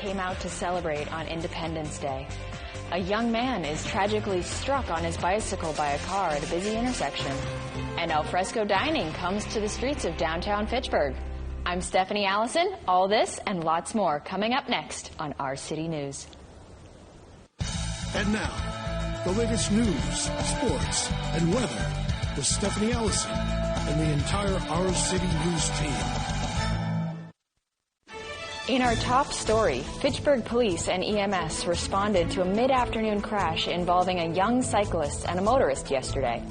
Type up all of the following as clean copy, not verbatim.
came out to celebrate on Independence Day. A young man is tragically struck on his bicycle by a car at a busy intersection. And al fresco dining comes to the streets of downtown Fitchburg. I'm Stephanie Allison. All this and lots more coming up next on Our City News. And now, the latest news, sports, and weather with Stephanie Allison and the entire Our City News team. In our top story, Fitchburg police and EMS responded to a mid-afternoon crash involving a young cyclist and a motorist yesterday.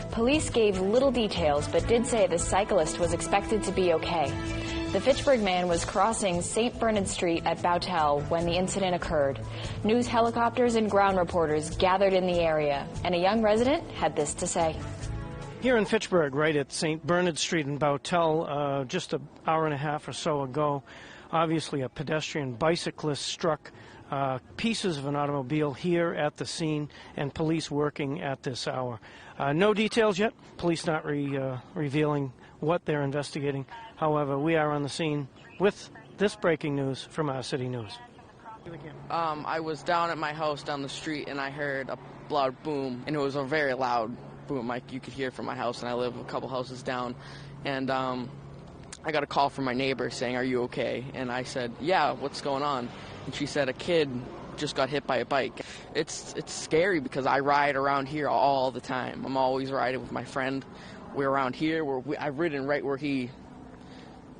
Police gave little details but did say the cyclist was expected to be okay. The Fitchburg man was crossing St. Bernard Street at Bowtell when the incident occurred. News helicopters and ground reporters gathered in the area, and a young resident had this to say. Here in Fitchburg, right at St. Bernard Street in Bowtell, just an hour and a half or so ago, obviously a pedestrian bicyclist struck pieces of an automobile here at the scene, and police working at this hour. No details yet. Police not revealing what they're investigating. However, we are on the scene with this breaking news from Our City News. I was down at my house down the street, and I heard a loud boom, and it was a very loud boom, like you could hear from my house, and I live a couple houses down. And I got a call from my neighbor saying, "Are you okay?" And I said, "Yeah, what's going on?" And she said, "A kid just got hit by a bike." It's scary because I ride around here all the time. I'm always riding with my friend. We're around here. I've ridden right where he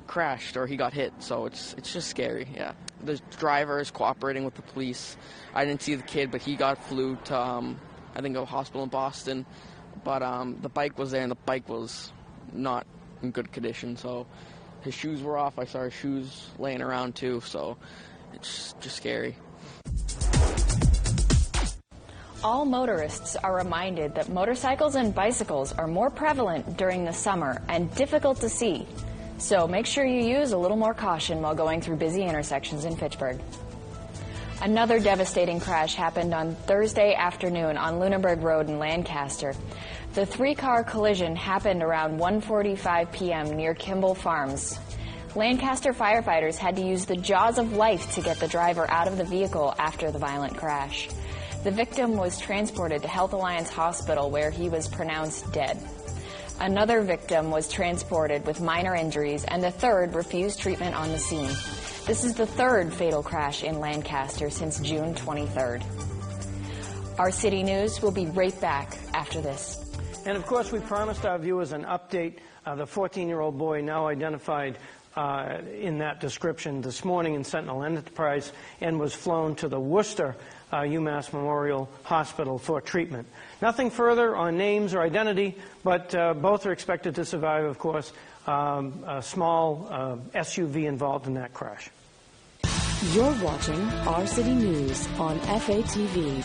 crashed or he got hit, so it's just scary. Yeah, the driver is cooperating with the police. I didn't see the kid, but he got flew to I think a hospital in Boston. But the bike was there, and the bike was not in good condition. So his shoes were off. I saw his shoes laying around too. So it's just scary. All motorists are reminded that motorcycles and bicycles are more prevalent during the summer and difficult to see. So make sure you use a little more caution while going through busy intersections in Fitchburg. Another devastating crash happened on Thursday afternoon on Lunenburg Road in Lancaster. The three-car collision happened around 1:45 p.m. near Kimball Farms. Lancaster firefighters had to use the jaws of life to get the driver out of the vehicle after the violent crash. The victim was transported to Health Alliance Hospital, where he was pronounced dead. Another victim was transported with minor injuries, and the third refused treatment on the scene. This is the third fatal crash in Lancaster since June 23rd. Our City News will be right back after this. And of course, we promised our viewers an update. The 14-year-old boy now identified in that description this morning in Sentinel Enterprise and was flown to the Worcester UMass Memorial Hospital for treatment. Nothing further on names or identity, but both are expected to survive, of course. A small SUV involved in that crash. You're watching Our City News on FATV.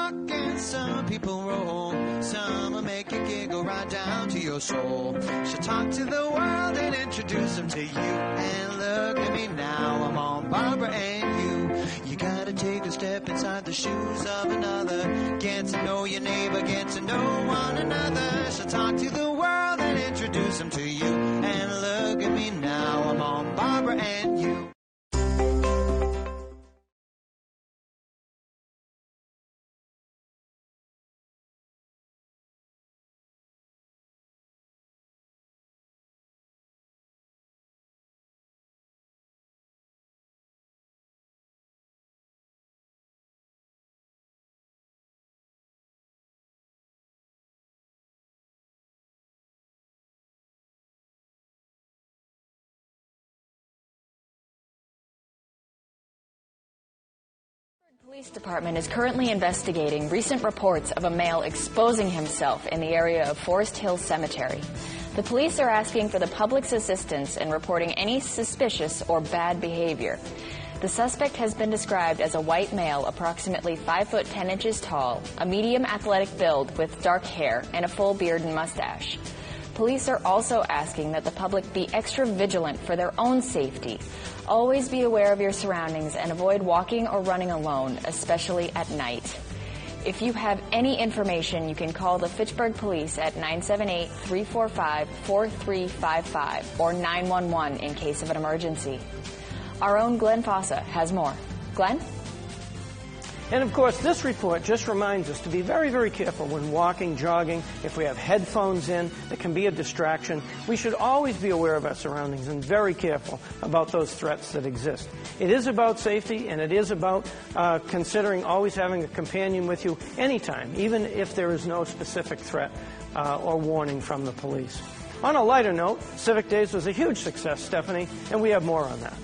walk and some people roll. Some will make you giggle right down to your soul. She'll talk to the world and introduce them to you. And look at me now, I'm on Barbara and you. You gotta take a step inside the shoes of another. Get to know your neighbor, get to know one another. She'll talk to the world and introduce them to you. And look at me now, I'm on Barbara and you. The police department is currently investigating recent reports of a male exposing himself in the area of Forest Hill Cemetery. The police are asking for the public's assistance in reporting any suspicious or bad behavior. The suspect has been described as a white male, approximately 5 foot 10 inches tall, a medium athletic build with dark hair and a full beard and mustache. Police are also asking that the public be extra vigilant for their own safety. Always be aware of your surroundings and avoid walking or running alone, especially at night. If you have any information, you can call the Fitchburg Police at 978-345-4355 or 911 in case of an emergency. Our own Glenn Fossa has more. Glenn? And of course, this report just reminds us to be very, very careful when walking, jogging. If we have headphones in, that can be a distraction. We should always be aware of our surroundings and very careful about those threats that exist. It is about safety, and it is about considering always having a companion with you anytime, even if there is no specific threat or warning from the police. On a lighter note, Civic Days was a huge success, Stephanie, and we have more on that.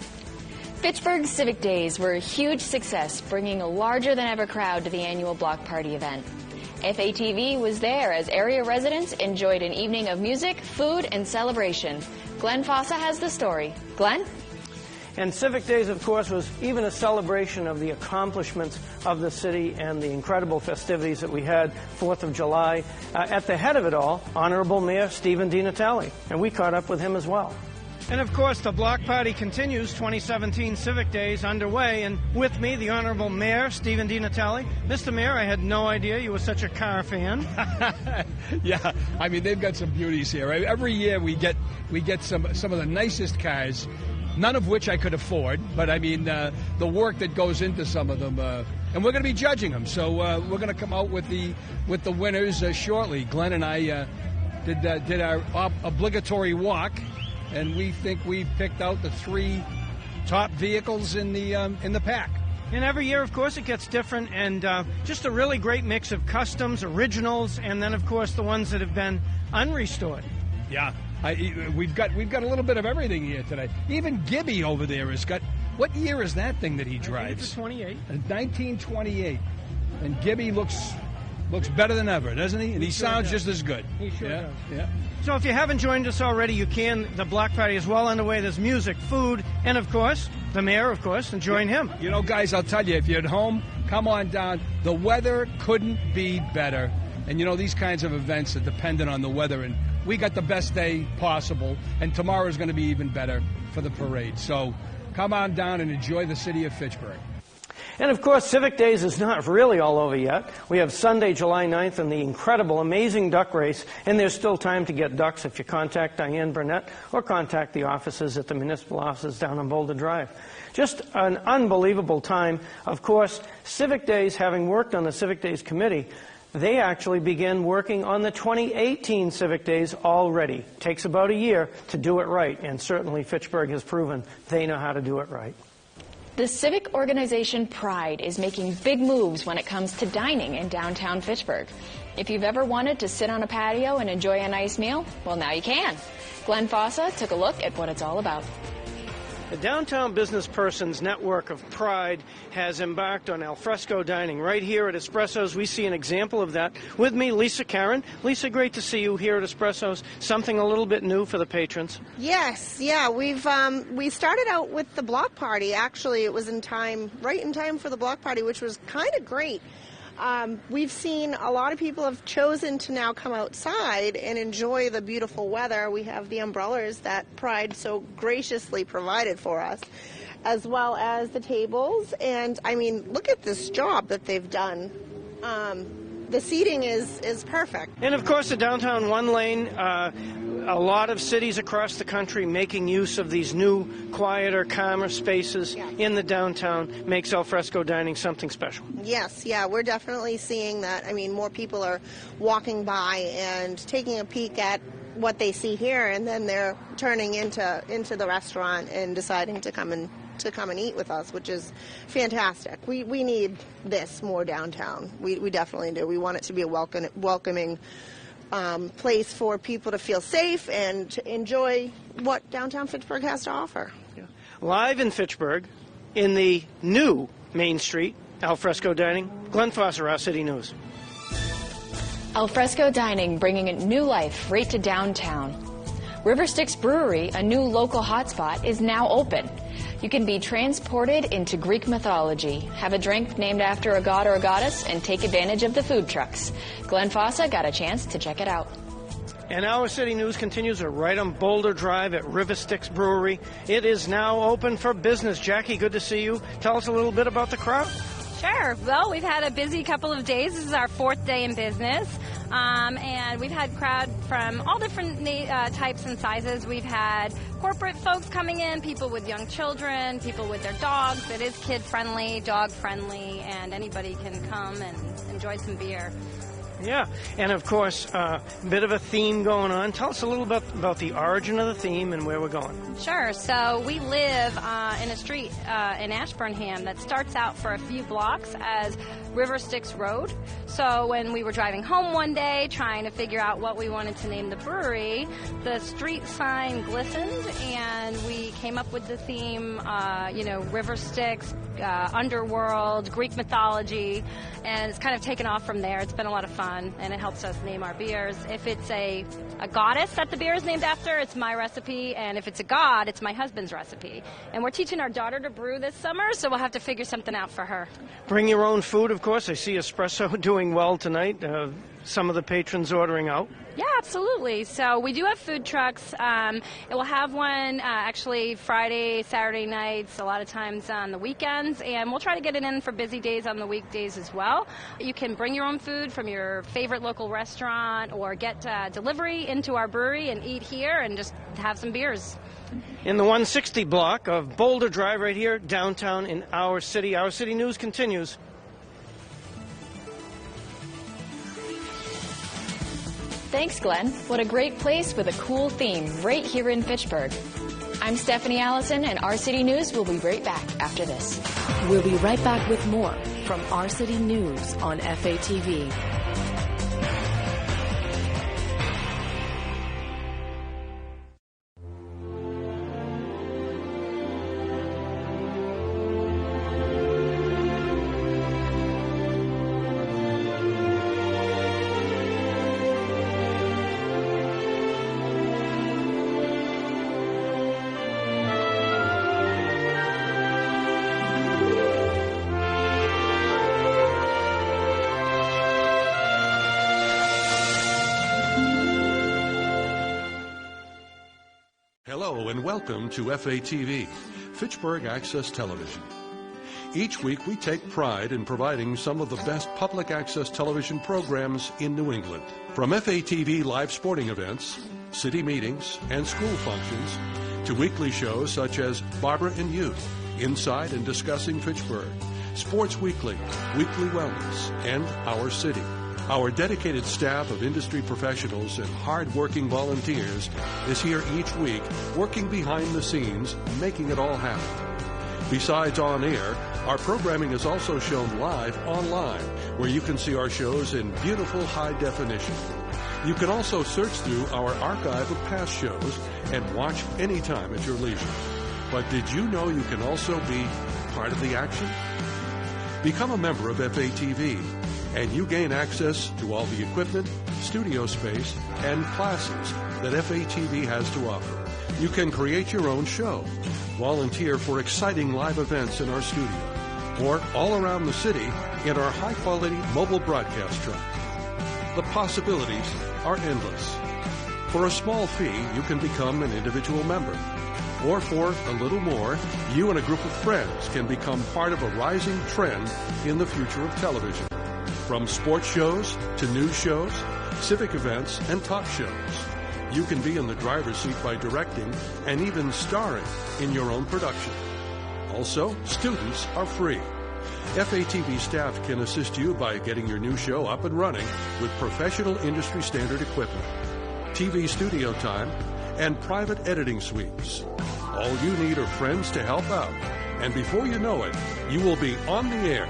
Fitchburg's Civic Days were a huge success, bringing a larger-than-ever crowd to the annual block party event. FATV was there as area residents enjoyed an evening of music, food, and celebration. Glenn Fossa has the story. Glenn? And Civic Days, of course, was even a celebration of the accomplishments of the city and the incredible festivities that we had 4th of July. At the head of it all, Honorable Mayor Stephen DiNatale, and we caught up with him as well. And of course, the block party continues. 2017 Civic Days underway, and with me, the Honorable Mayor Stephen DiNatale. Mr. Mayor, I had no idea you were such a car fan. Yeah, I mean, they've got some beauties here. Every year we get some of the nicest cars, none of which I could afford. But I mean, the work that goes into some of them, and we're going to be judging them. So we're going to come out with the winners shortly. Glenn and I did our obligatory walk. And we think we picked out the 3 top vehicles in the pack. And every year, of course, it gets different, and just a really great mix of customs, originals, and then, of course, the ones that have been unrestored. Yeah, we've got a little bit of everything here today. Even Gibby over there has got. What year is that thing that he drives? It's a 28. 1928, and Gibby looks better than ever, doesn't he? And he sounds just as good. He sure does. Yeah. So if you haven't joined us already, you can. The block party is well underway. There's music, food, and, of course, the mayor, of course, and join him. You know, guys, I'll tell you, if you're at home, come on down. The weather couldn't be better. And, you know, these kinds of events are dependent on the weather. And we got the best day possible. And tomorrow's going to be even better for the parade. So come on down and enjoy the city of Fitchburg. And, of course, Civic Days is not really all over yet. We have Sunday, July 9th, and the incredible, amazing duck race. And there's still time to get ducks if you contact Diane Burnett or contact the offices at the municipal offices down on Boulder Drive. Just an unbelievable time. Of course, Civic Days, having worked on the Civic Days committee, they actually began working on the 2018 Civic Days already. Takes about a year to do it right, and certainly Fitchburg has proven they know how to do it right. The civic organization Pride is making big moves when it comes to dining in downtown Fitchburg. If you've ever wanted to sit on a patio and enjoy a nice meal, well, now you can. Glenn Fossa took a look at what it's all about. The Downtown Business Persons Network of Pride has embarked on al fresco dining. Right here at Espresso's, we see an example of that. With me, Lisa Karen. Lisa, great to see you here at Espresso's. Something a little bit new for the patrons. Yes, yeah. We started out with the block party. Actually, it was right in time for the block party, which was kind of great. We've seen a lot of people have chosen to now come outside and enjoy the beautiful weather. We have the umbrellas that Pride so graciously provided for us, as well as the tables. And, I mean, look at this job that they've done. The seating is perfect. And, of course, the downtown one lane, a lot of cities across the country making use of these new, quieter, calmer spaces in the downtown makes al fresco dining something special. Yes, yeah, we're definitely seeing that. I mean, more people are walking by and taking a peek at what they see here, and then they're turning into the restaurant and deciding to come and eat with us, which is fantastic. We need this more downtown. We definitely do. We want it to be a welcoming place for people to feel safe and to enjoy what downtown Fitchburg has to offer. Yeah. Live in Fitchburg, in the new Main Street, al fresco dining, Glenn Foster, Our City News. Al fresco dining bringing a new life right to downtown. Riversticks Brewery, a new local hotspot, is now open. You can be transported into Greek mythology, have a drink named after a god or a goddess, and take advantage of the food trucks. Glenn Fossa got a chance to check it out. And Our City News continues right on Boulder Drive at Riversticks Brewery. It is now open for business. Jackie, good to see you. Tell us a little bit about the crowd. Sure. Well, we've had a busy couple of days. This is our fourth day in business. And we've had crowd from all different types and sizes. We've had corporate folks coming in, people with young children, people with their dogs. It is kid-friendly, dog-friendly, and anybody can come and enjoy some beer. Yeah, and of course, a bit of a theme going on. Tell us a little bit about the origin of the theme and where we're going. Sure. So we live in a street in Ashburnham that starts out for a few blocks as Riversticks Road. So when we were driving home one day trying to figure out what we wanted to name the brewery, the street sign glistened, and we came up with the theme, Riversticks, underworld, Greek mythology, and it's kind of taken off from there. It's been a lot of fun, and it helps us name our beers. If it's a goddess that the beer is named after, it's my recipe, and if it's a god, it's my husband's recipe. And we're teaching our daughter to brew this summer, so we'll have to figure something out for her. Bring your own food, of course. I see Espresso doing well tonight. Some of the patrons ordering out. Yeah, absolutely. So we do have food trucks. We'll have one actually Friday, Saturday nights, a lot of times on the weekends, and we'll try to get it in for busy days on the weekdays as well. You can bring your own food from your favorite local restaurant or get delivery into our brewery and eat here and just have some beers. In the 160 block of Boulder Drive right here, downtown in Our City. Our City News continues. Thanks, Glenn. What a great place with a cool theme right here in Fitchburg. I'm Stephanie Allison, and Our City News will be right back after this. We'll be right back with more from Our City News on FATV. Hello and welcome to FATV, Fitchburg Access Television. Each week we take pride in providing some of the best public access television programs in New England. From FATV live sporting events, city meetings, and school functions, to weekly shows such as Barbara and Youth, Inside and Discussing Fitchburg, Sports Weekly, Weekly Wellness, and Our City. Our dedicated staff of industry professionals and hard-working volunteers is here each week working behind the scenes, making it all happen. Besides on air, our programming is also shown live online, where you can see our shows in beautiful high definition. You can also search through our archive of past shows and watch anytime at your leisure. But did you know you can also be part of the action? Become a member of FATV, and you gain access to all the equipment, studio space, and classes that FATV has to offer. You can create your own show, volunteer for exciting live events in our studio, or all around the city in our high-quality mobile broadcast truck. The possibilities are endless. For a small fee, you can become an individual member. Or for a little more, you and a group of friends can become part of a rising trend in the future of television. From sports shows to news shows, civic events, and talk shows, you can be in the driver's seat by directing and even starring in your own production. Also, students are free. FATV staff can assist you by getting your new show up and running with professional industry standard equipment, TV studio time, and private editing suites. All you need are friends to help out, and before you know it, you will be on the air.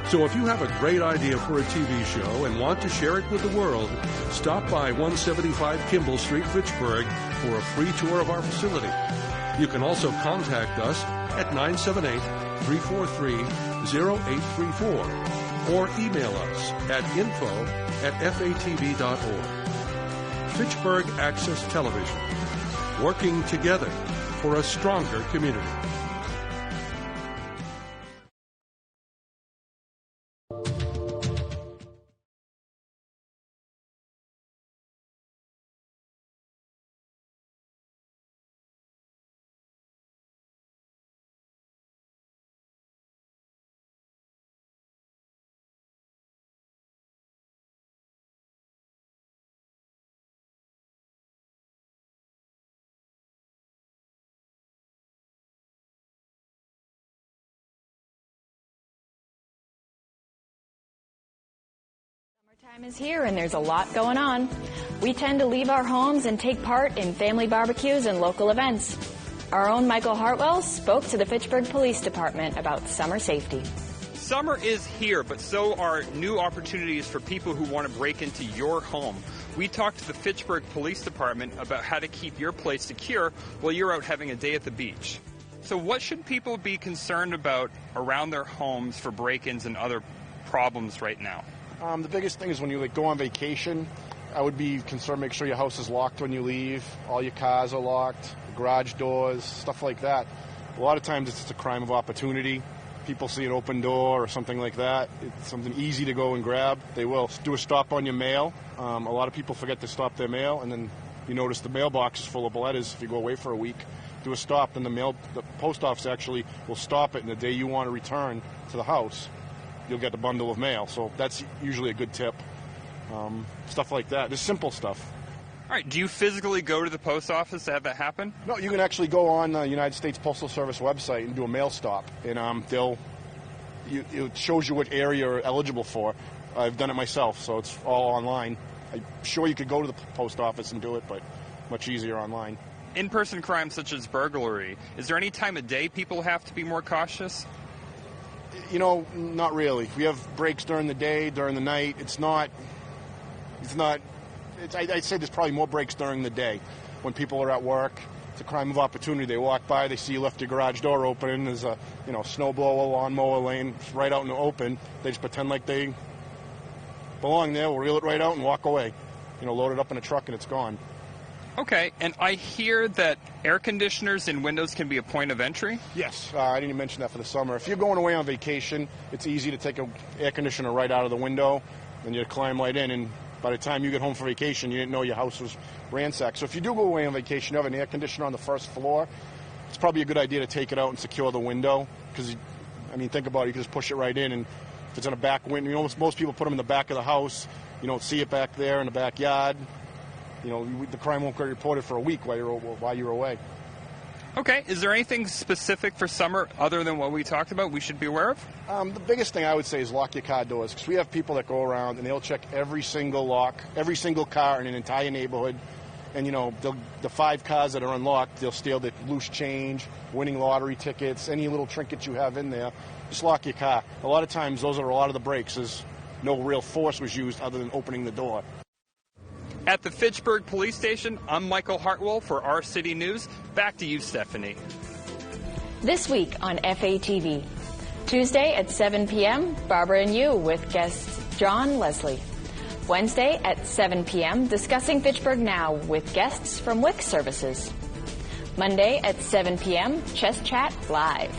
So if you have a great idea for a TV show and want to share it with the world, stop by 175 Kimball Street, Fitchburg for a free tour of our facility. You can also contact us at 978-343-0834 or email us at info@fatv.org. Fitchburg Access Television, working together for a stronger community. Time is here and there's a lot going on. We tend to leave our homes and take part in family barbecues and local events. Our own Michael Hartwell spoke to the Fitchburg Police Department about summer safety. Summer is here, but so are new opportunities for people who want to break into your home. We talked to the Fitchburg Police Department about how to keep your place secure while you're out having a day at the beach. So what should people be concerned about around their homes for break-ins and other problems right now? The biggest thing is when you go on vacation, I would be concerned, make sure your house is locked when you leave, all your cars are locked, garage doors, stuff like that. A lot of times it's just a crime of opportunity. People see an open door or something like that. It's something easy to go and grab. They will do a stop on your mail. A lot of people forget to stop their mail, and then you notice the mailbox is full of letters if you go away for a week. Do a stop, then the post office actually will stop it, and the day you want to return to the house, you'll get a bundle of mail. So that's usually a good tip. Stuff like that. Just simple stuff. All right. Do you physically go to the post office to have that happen? No, you can actually go on the United States Postal Service website and do a mail stop. And it shows you what area you're eligible for. I've done it myself, so it's all online. I'm sure you could go to the post office and do it, but much easier online. In-person crimes such as burglary, is there any time of day people have to be more cautious? Not really. We have breaks during the day, during the night. I'd say there's probably more breaks during the day when people are at work. It's a crime of opportunity. They walk by, they see you left your garage door open. There's a, snowblower, lawnmower laying right out in the open. They just pretend like they belong there. We'll reel it right out and walk away. Load it up in a truck and it's gone. Okay, and I hear that air conditioners and windows can be a point of entry? Yes, I didn't mention that for the summer. If you're going away on vacation, it's easy to take an air conditioner right out of the window, and you climb right in, and by the time you get home for vacation, you didn't know your house was ransacked. So if you do go away on vacation, you have an air conditioner on the first floor, it's probably a good idea to take it out and secure the window, because, think about it, you can just push it right in, and if it's in a back window, most people put them in the back of the house, you don't see it back there in the backyard. The crime won't get reported for a week while you're away. Okay. Is there anything specific for summer other than what we talked about we should be aware of? The biggest thing I would say is lock your car doors, because we have people that go around and they'll check every single lock, every single car in an entire neighborhood. And, the 5 cars that are unlocked, they'll steal the loose change, winning lottery tickets, any little trinkets you have in there. Just lock your car. A lot of times, those are a lot of the breaks, is no real force was used other than opening the door. At the Fitchburg Police Station, I'm Michael Hartwell for Our City News. Back to you, Stephanie. This week on FATV. Tuesday at 7 p.m., Barbara and You with guests John Leslie. Wednesday at 7 p.m., Discussing Fitchburg Now with guests from WIC Services. Monday at 7 p.m., Chess Chat Live.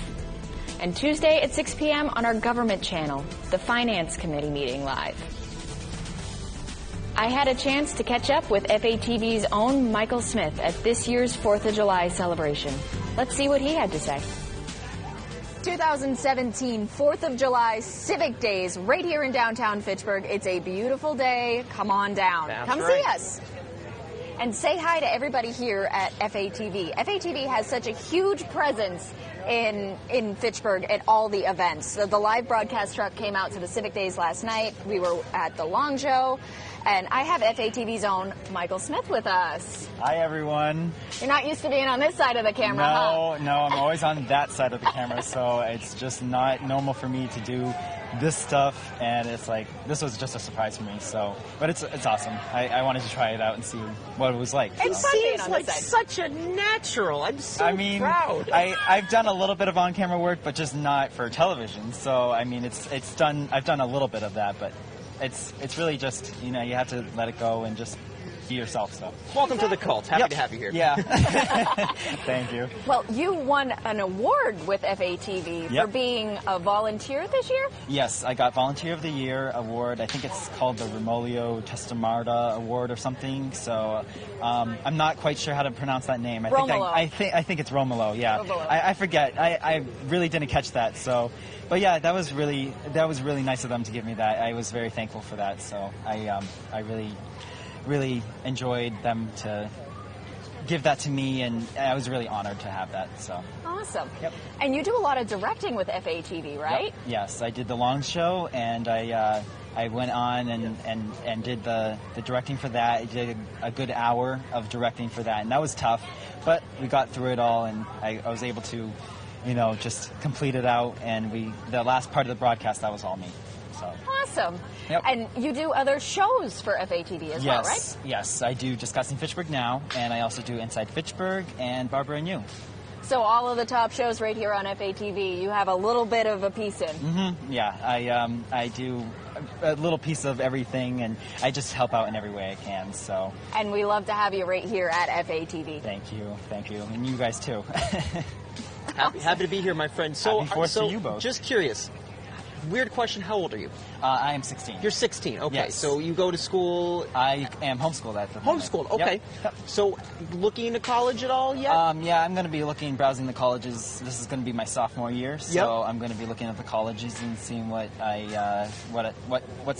and Tuesday at 6 p.m. on our government channel, the Finance Committee meeting live. I had a chance to catch up with FATV's own Michael Smith at this year's 4th of July celebration. Let's see what he had to say. 2017 4th of July Civic Days right here in downtown Fitchburg. It's a beautiful day. Come on down. Come see us. And say hi to everybody here at FATV. FATV has such a huge presence in Fitchburg at all the events. So the live broadcast truck came out to the Civic Days last night. We were at the Long Show. And I have FATV's own Michael Smith with us. Hi, everyone. You're not used to being on this side of the camera, huh? No, I'm always on that side of the camera, so it's just not normal for me to do this stuff, and it's like, this was just a surprise for me, so, but it's awesome. I wanted to try it out and see what it was like. It seems like such a natural. I'm so proud. I've done a little bit of on-camera work, but just not for television, so, I mean, I've done a little bit of that, but it's really just, you have to let it go and just be yourself. So welcome to the cult. Happy to have you here. Yeah. Thank you. Well, you won an award with FATV for being a volunteer this year? Yes, I got Volunteer of the Year award. I think it's called the Romolio Testamarda Award or something. So I'm not quite sure how to pronounce that name. I think it's Romolo. Yeah. Romolo. I forget. I really didn't catch that. So. But yeah, that was really nice of them to give me that. I was very thankful for that. So I really enjoyed them to give that to me, and I was really honored to have that. So awesome. Yep. And you do a lot of directing with FATV, right? Yep. Yes, I did the Long Show, and I went on and did the directing for that. I did a good hour of directing for that, and that was tough, but we got through it all, and I was able to just complete it out, and the last part of the broadcast, that was all me. So. Awesome. Yep. And you do other shows for FATV as well, right? Yes, I do Discussing Fitchburg Now, and I also do Inside Fitchburg and Barbara and You. So all of the top shows right here on FATV, you have a little bit of a piece in. Mm-hmm. Yeah, I do a little piece of everything, and I just help out in every way I can. So. And we love to have you right here at FATV. Thank you, and you guys too. Happy to be here, my friend. So to you both. Just curious. Weird question. How old are you? I am 16. You're 16. Okay. Yes. So you go to school. I am homeschooled at the moment. Homeschooled. Okay. Yep. So looking into college at all yet? Yeah, I'm going to be browsing the colleges. This is going to be my sophomore year, so I'm going to be looking at the colleges and seeing what's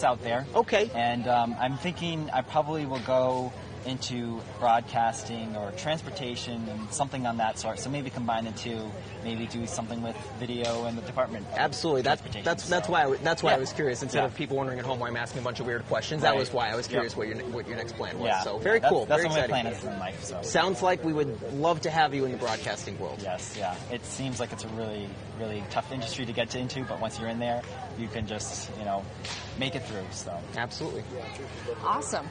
out there. Okay. And I'm thinking I probably will go into broadcasting or transportation and something on that sort. So maybe combine the two. Maybe do something with video and the department. Absolutely. That's why I was curious. Instead of people wondering at home why I'm asking a bunch of weird questions, that was why I was curious what your next plan was. Yeah. So very cool. That's very what my exciting. plan is in life. So sounds like we would love to have you in the broadcasting world. Yes. Yeah. It seems like it's a really, really tough industry to get into, but once you're in there, you can just make it through. So absolutely. Awesome.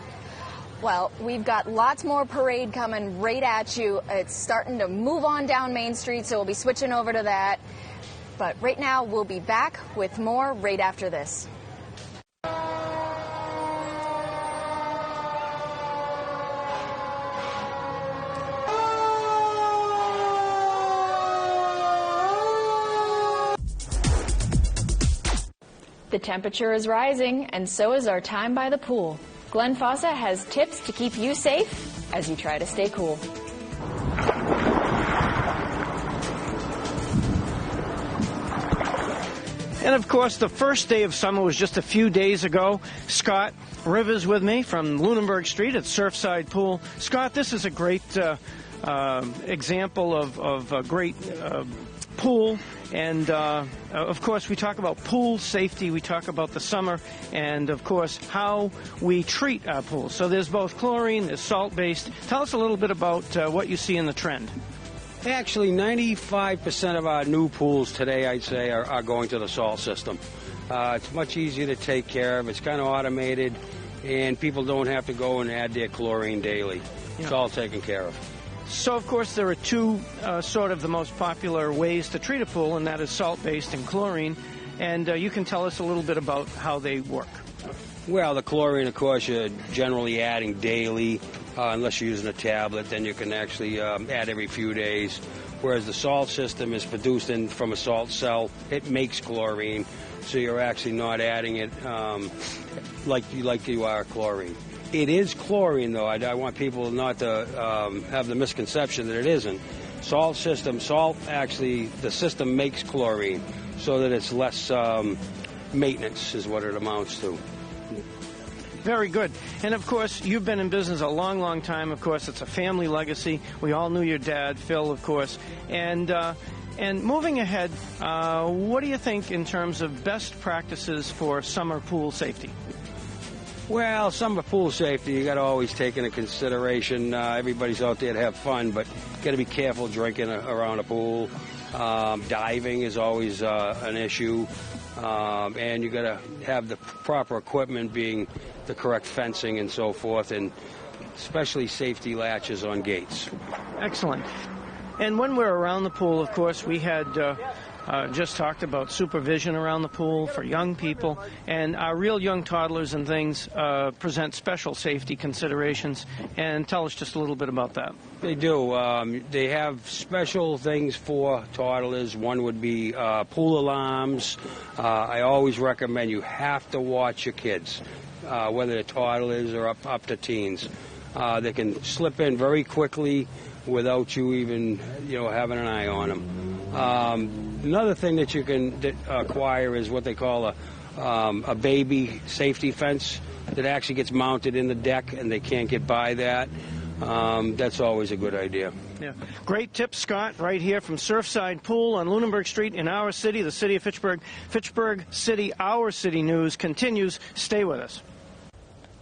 Well, we've got lots more parade coming right at you. It's starting to move on down Main Street, so we'll be switching over to that. But right now, we'll be back with more right after this. The temperature is rising, and so is our time by the pool. Glenn Fawcett has tips to keep you safe as you try to stay cool. And of course, the first day of summer was just a few days ago. Scott Rivers with me from Lunenburg Street at Surfside Pool. Scott, this is a great example of a great pool. And, of course, we talk about pool safety, we talk about the summer, and, of course, how we treat our pools. So there's both chlorine, there's salt-based. Tell us a little bit about what you see in the trend. Actually, 95% of our new pools today, I'd say, are going to the salt system. It's much easier to take care of. It's kind of automated, and people don't have to go and add their chlorine daily. Yeah. It's all taken care of. So, of course, there are two sort of the most popular ways to treat a pool, and that is salt-based and chlorine. And you can tell us a little bit about how they work. Well, the chlorine, of course, you're generally adding daily. unless you're using a tablet, then you can actually add every few days. Whereas the salt system is produced from a salt cell. It makes chlorine, so you're actually not adding it like you are chlorine. It is chlorine, though. I want people not to have the misconception that it isn't. Salt actually, the system makes chlorine so that it's less maintenance is what it amounts to. Very good. And, of course, you've been in business a long, long time. Of course, it's a family legacy. We all knew your dad, Phil, of course. And moving ahead, what do you think in terms of best practices for summer pool safety? Well, summer pool safety, you got to always take into consideration. Everybody's out there to have fun, but you got to be careful drinking around a pool. Diving is always an issue. And you got to have the proper equipment, being the correct fencing and so forth, and especially safety latches on gates. Excellent. And when we're around the pool, of course, we had just talked about supervision around the pool for young people, and our real young toddlers and things present special safety considerations. And tell us just a little bit about that. They do. They have special things for toddlers. One would be pool alarms. I always recommend you have to watch your kids, whether they're toddlers or up to teens. They can slip in very quickly without you even having an eye on them. Another thing that you can acquire is what they call a baby safety fence that actually gets mounted in the deck, and they can't get by that. That's always a good idea. Yeah. Great tips, Scott, right here from Surfside Pool on Lunenburg Street in our city, the city of Fitchburg. Fitchburg City, Our City News continues. Stay with us.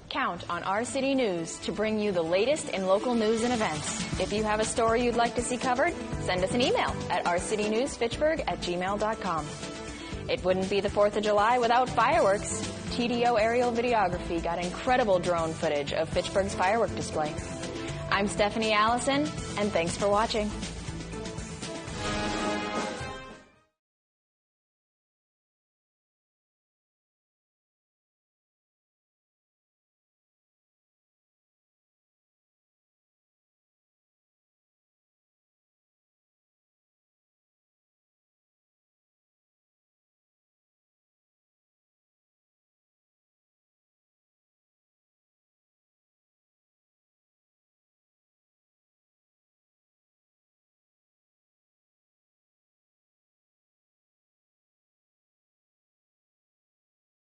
Count on Our City News to bring you the latest in local news and events. If you have a story you'd like to see covered, send us an email at ourcitynewsfitchburg@gmail.com. It wouldn't be the 4th of July without fireworks. TDO Aerial Videography got incredible drone footage of Fitchburg's firework display. I'm Stephanie Allison, and thanks for watching.